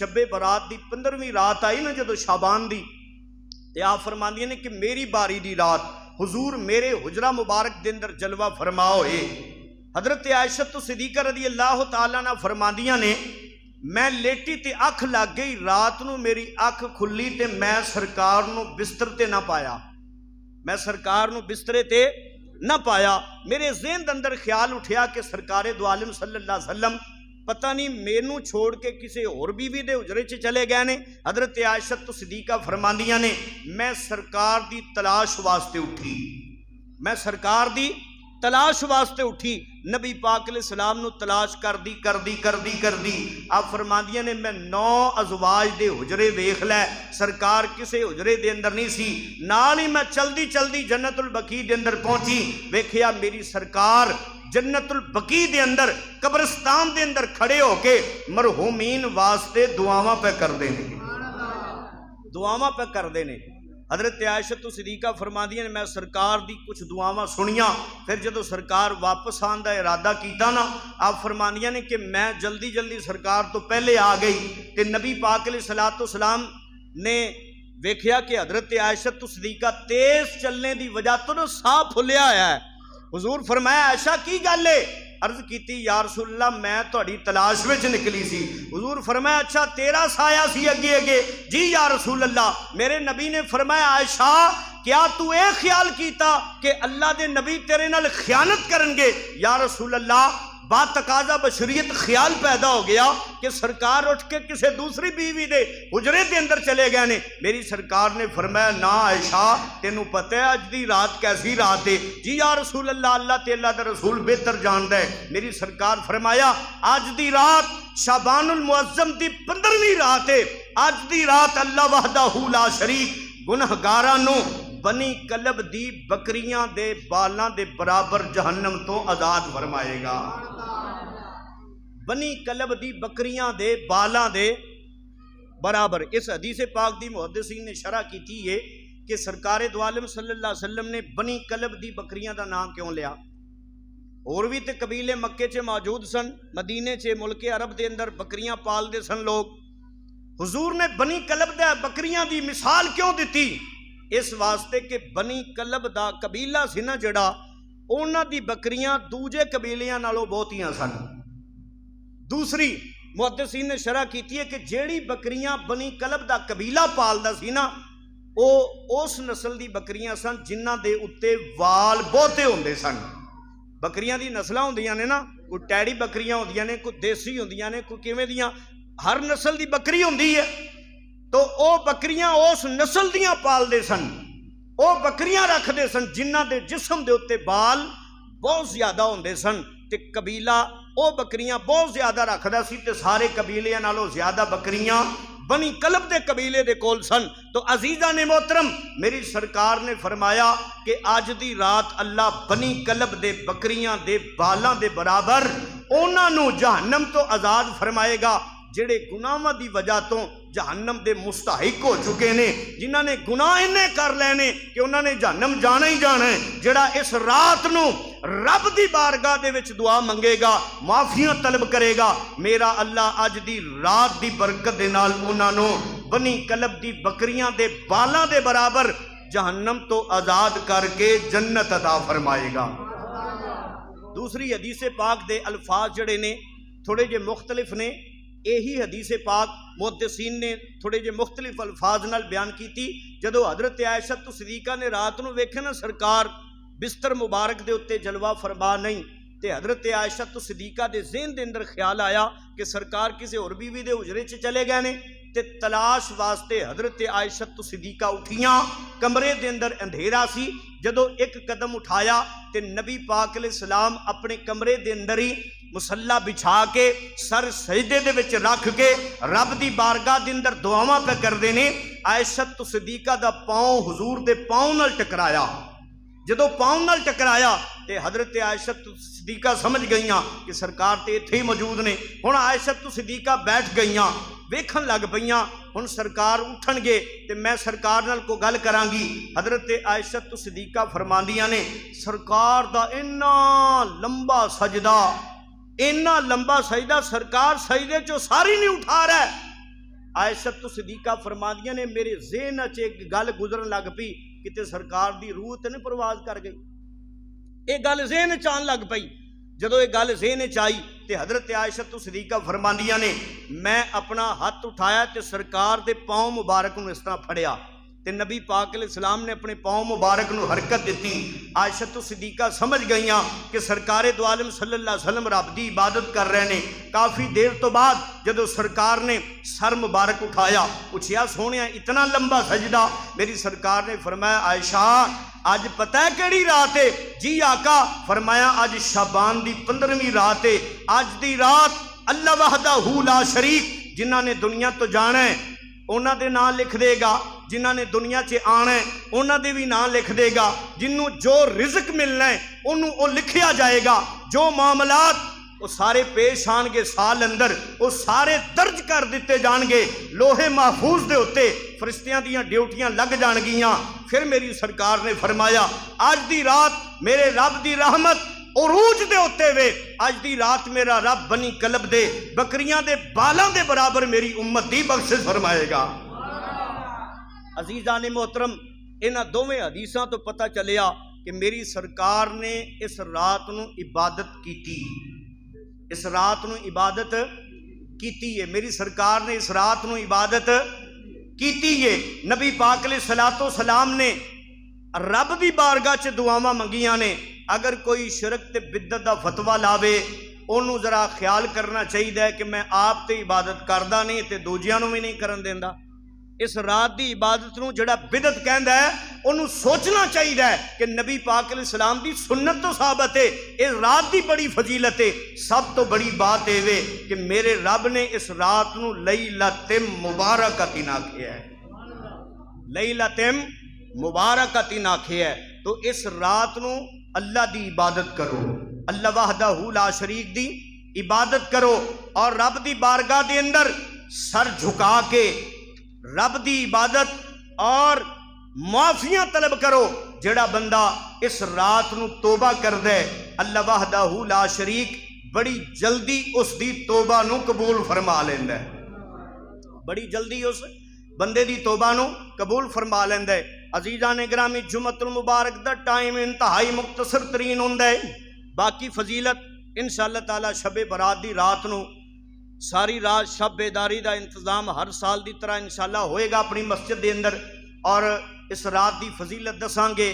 शब्बे बरात की 15वीं रात आई ना जो शाबान की, तो आप फरमांदियां ने कि मेरी बारी की रात हुजूर मेरे हुजरा मुबारक के अंदर जलवा फरमा होए। हजरत आयशा तो सिद्दीका रदी अल्लाह तआला ना फरमांदियां ने मैं लेटी ते अख लग गई, रात नूं मेरी अख खुली ते मैं सरकार नूं बिस्तर ते ना पाया, मैं सरकार नूं बिस्तरे ते ना पाया। मेरे ज़हन अंदर ख्याल उठिया कि सरकारे दो आलम सल्लल्लाहु अलैहि वसल्लम पता नहीं मैनू छोड़ के किसी होर बीवी दे हुजरे च चले गए ने। हजरत आयशा तो सिद्दीका फरमांदियां ने मैं सरकार दी तलाश वास्ते उठी, मैं सरकार दी तलाश वास्ते उठी, नबी पाक अलैहिस्सलाम नू तलाश करदी करदी करदी करदी आप फरमांदियां ने मैं 9 अज़वाज दे हुजरे वेख लै, सरकार किसे हुजरे दे अंदर नहीं सी। नाल ही मैं चलदी चलदी जन्नतुल बकी दे अंदर पहुंची, वेखिया मेरी सरकार जन्नतुल बकी दे अंदर कब्रिस्तान दे अंदर खड़े होके मरहूमीन वास्ते दुआवां पे करदे ने, दुआवां पे करदे ने। हजरत आयशा तो सिद्दीका फरमांदियां ने मैं सरकार दी कुछ दुआवां सुनिया, फिर जदों सरकार वापस आने का इरादा किया ना, आप फरमांदियां ने कि मैं जल्दी जल्दी सरकार तो पहले आ गई, तो नबी पाक अलैहिस्सलातु वस्सलाम ने वेख्या कि हजरत आयशा तो सिद्दीका तेज चलने की वजह तो ना साह फुलिया होया है। हुजूर फरमाया आयशा की गल है? अर्ज की या रसूलल्लाह मैं तुहाडी तलाश में निकली सी। हुजूर फरमाया अच्छा तेरा साया सी अगे अगे? जी या रसूलल्लाह। मेरे नबी ने फरमाया आयशा क्या तू ये ख्याल किया कि अल्लाह के नबी तेरे नाल खयानत करनगे? या रसूलल्लाह बातकाजा बशरीयत ख्याल पैदा हो गया कि सरकार उठ के किसी दूसरी बीवी दे हुजरे के अंदर चले गए ने। मेरी सरकार ने फरमाया ना आयशा तेनू पता है अज दी रात कैसी रात है? जी या रसूल अल्लाह, अल्लाह ते अल्लाह दा रसूल बेहतर जानदा है। मेरी सरकार फरमाया अज दी रात शाबानुल मुअज्जम दी 15वीं रात है, अज दी रात अल्लाह वहदहू ला शरीक गुनहगारां नू बनी कलब दी बकरियां दे बालां दे बराबर जहन्नम तो आजाद फरमाएगा। बनी कलब दी बकरियां दे बालां दे बराबर। इस हदीस पाक दी मुहद्दिसीन ने शरह की है कि सरकारे दो आलम सल्लल्लाहु अलैहि वसल्लम ने बनी कलब दी बकरियां दा नाम क्यों लिया? और भी तो कबीले मक्के च मौजूद सन, मदीने च मुल्के अरब के अंदर बकरियां पालते सन लोग। हुजूर ने बनी कलब दा बकरियां दी मिसाल क्यों दी? इस वास्ते कि बनी कलब दा कबीला सी ना जड़ा, उन्हां दी बकरियां दूजे कबीलियां नालों बहुतियां सन। दूसरी मुहद्दिसीन ने शरह की है कि जेड़ी बकरियां बनी कलब दा कबीला पालदा सी ना, वो उस नस्ल दी बकरियां सन जिन्हां दे उत्ते वाल बहुते होंदे सन। बकरियां दी नस्लां होंदियां ने ना, कोई टैडी बकरियां होंदियां ने, कोई देसी होंदियां ने, कोई किवें दियां, हर नस्ल दी बकरी होंदी है। तो वह बकरियां उस नस्ल दियां पालदे सन, वह बकरियां रखते सन जिन्हां दे जिस्म दे उत्ते बाल बहुत ज्यादा होंदे सन। ते कबीला वह बकरियां बहुत ज्यादा रखदा सी ते सारे कबीलियां नालों ज्यादा बकरियां बनी कलब दे कबीले दे कोल सन। तो अजीजा ने मोहतरम मेरी सरकार ने फरमाया कि अज दी रात अल्लाह बनी कलब दे बकरियां दे बालां दे बराबर उन्हां नूं जहन्नम तो आजाद फरमाएगा जिहड़े गुनाहां दी वजह तो जहन्नम दे मुस्तहिक हो चुके ने, जिन्हां ने गुनाह इन्ने कर लेने कि उन्होंने जहन्नम जाना ही जाना है। जिहड़ा इस रात नूं रब दी बारगाह दे विच दुआ मंगेगा, माफियां तलब करेगा, मेरा अल्लाह अज दी रात दी बरकत दे नाल उन्हां नूं बनी कलब दी बकरियां दे बालां दे बराबर जहन्नम तो आजाद करके जन्नत अता फरमाएगा। दूसरी हदीस पाक दे अल्फाज जड़े ने थोड़े जे मुख्तलिफ ने। यही हदीस पाक मुहद्दिसीन ने थोड़े जे मुख्तलिफ अल्फाज नाल बयान की। जदों हजरत आयशा तो सिद्दीका ने रात नूं वेखे ना सरकार बिस्तर मुबारक दे उत्ते जलवा फरमा नहीं, ते हजरत आयशा तो सिद्दीका दे ज़हन दे अंदर ख्याल आया कि सरकार किसी होर बीवी दे हुजरे च चले गए ने। ते तलाश वास्ते हजरत आयशा तो सिद्दीका उठियां, कमरे दे अंदर अंधेरा सी। जदों एक कदम उठाया ते नबी पाक अलैहिस्सलाम अपने कमरे दे अंदर ही मुसल्ला बिछा के सर सजदे दे विच रख के रब दी बारगाह दे अंदर दुआवां पे करदे ने। आयशा तो सिद्दीका दा पाँव हुजूर दे पाँव नाल टकराया। जदों पाँव नाल टकराया ते हजरत आयशा तो सिद्दीका समझ गईयां कि सरकार ते इत्थे ही मौजूद ने। हुण आयशा तो सिद्दीका बैठ गईयां, वेखन लग पईयां हुण सरकार उठणगे ते मैं सरकार नाल कोई गल करांगी। हजरत आयशा तो सिद्दीका फरमांदियां ने सरकार दा इन्ना लंबा सजदा, इन्ना लंबा सजदा सरकार सजदे चो सारी नहीं उठा रहा। आयशा सिद्दीका फरमादियां ने मेरे ज़हन च एक गल गुजरन लग पई किते सरकार दी रूह ते नहीं परवाज कर गई। ये गल ज़हन च आन लग पई। जदों ये गल ज़हन च आई तो हज़रत आयशा सिद्दीका फरमादियां ने मैं अपना हथ उठाया तो सरकार के पाँव मुबारक नूं इस तरह फड़िया तो नबी पाक अलैहिस्सलाम ने अपने पाँव मुबारक नूं हरकत दी। आयशा सिद्दीका समझ गई कि सरकारे दो आलम सल्लल्लाहु अलैहि वसल्लम रब की इबादत कर रहे हैं। काफ़ी देर तो बाद जदों सरकार ने सर मुबारक उठाया, पूछया सोहणिया इतना लंबा सजदा? मेरी सरकार ने फरमाया आयशा अज पता है किहड़ी रात है? जी आका। फरमाया अज शाबान की 15वीं रात है। अज की रात अल्लाह वहदहू ला शरीक जिन्हां ने दुनिया तो जाना है उन्हां दे नाम लिख देगा, जिन्हां ने दुनिया च आना है उन्हां दे भी नाम लिख देगा, जिन्हों जो रिज़्क मिलना है उन्होंने वो लिखिया जाएगा, जो मामलात वो सारे पेश आएंगे साल अंदर वो सारे दर्ज कर दिते जाएंगे लोहे महफूज के उत्ते, फरिश्तियां दियां ड्यूटियां लग जाणगियां। फिर मेरी सरकार ने फरमाया अज दी रात मेरे रब दी रहमत उरूज दे उत्ते वे, अज दी रात मेरा रब बनी कलब दे बकरियां दे बालां दे बराबर मेरी उम्मत दी बख्शिश फरमाएगा। अजीज़ा ने मोहतरम, इन्हां दोवें हदीसां तो पता चलिया कि मेरी सरकार ने इस रात नूं इबादत कीती, इस रात नूं इबादत कीती है। मेरी सरकार ने इस रात नूं इबादत कीती है। नबी पाक अलैहिस्सलातो सलाम ने रब दी बारगाह च दुआवां मंगियां ने। अगर कोई शिरक ते बिदत दा फतवा लावे उन्होंने जरा ख्याल करना चाहिए कि मैं आप ते इबादत करदा नहीं ते दूजियां नूं भी नहीं करन देंदा। इस रात की इबादत नूं जिहड़ा बिदत कहंदा है उन्होंने सोचना चाहिए कि नबी पाक अलैहिस्सलाम दी सुन्नत तो साबित है, इस रात की बड़ी फजीलत है। सब तो बड़ी बात यह है कि मेरे रब ने इस रात नूं लैलतुल मुबारकतिन आखिया है, लैलतुल मुबारकतिन आखिया है। तो इस रात नूं अल्लाह की इबादत करो, अल्लाह वहदहू ला शरीक दी इबादत करो और रब की बारगाह के अंदर सर झुका के रब की इबादत और माफियां तलब करो। जेड़ा बंदा इस रात नूं तोबा करदा है अल्लाह वहदहू ला शरीक बड़ी जल्दी उसकी तोबा नूं कबूल फरमा लैंदा है, बड़ी जल्दी उस बंदे की तोबा नूं कबूल फरमा लैंदा है। अजीज़ा ने ग्रामी जुमतुल मुबारक दा टाइम इंतहाई मुख्तसर तरीन हुंदा है। बाकी फजीलत इंशाअल्लाह ताला शबे बरात दी रात नूं सारी रात शब बेदारी का इंतजाम हर साल की तरह इंशाअल्लाह होएगा अपनी मस्जिद के अंदर और इस रात की फजीलत दसांगे।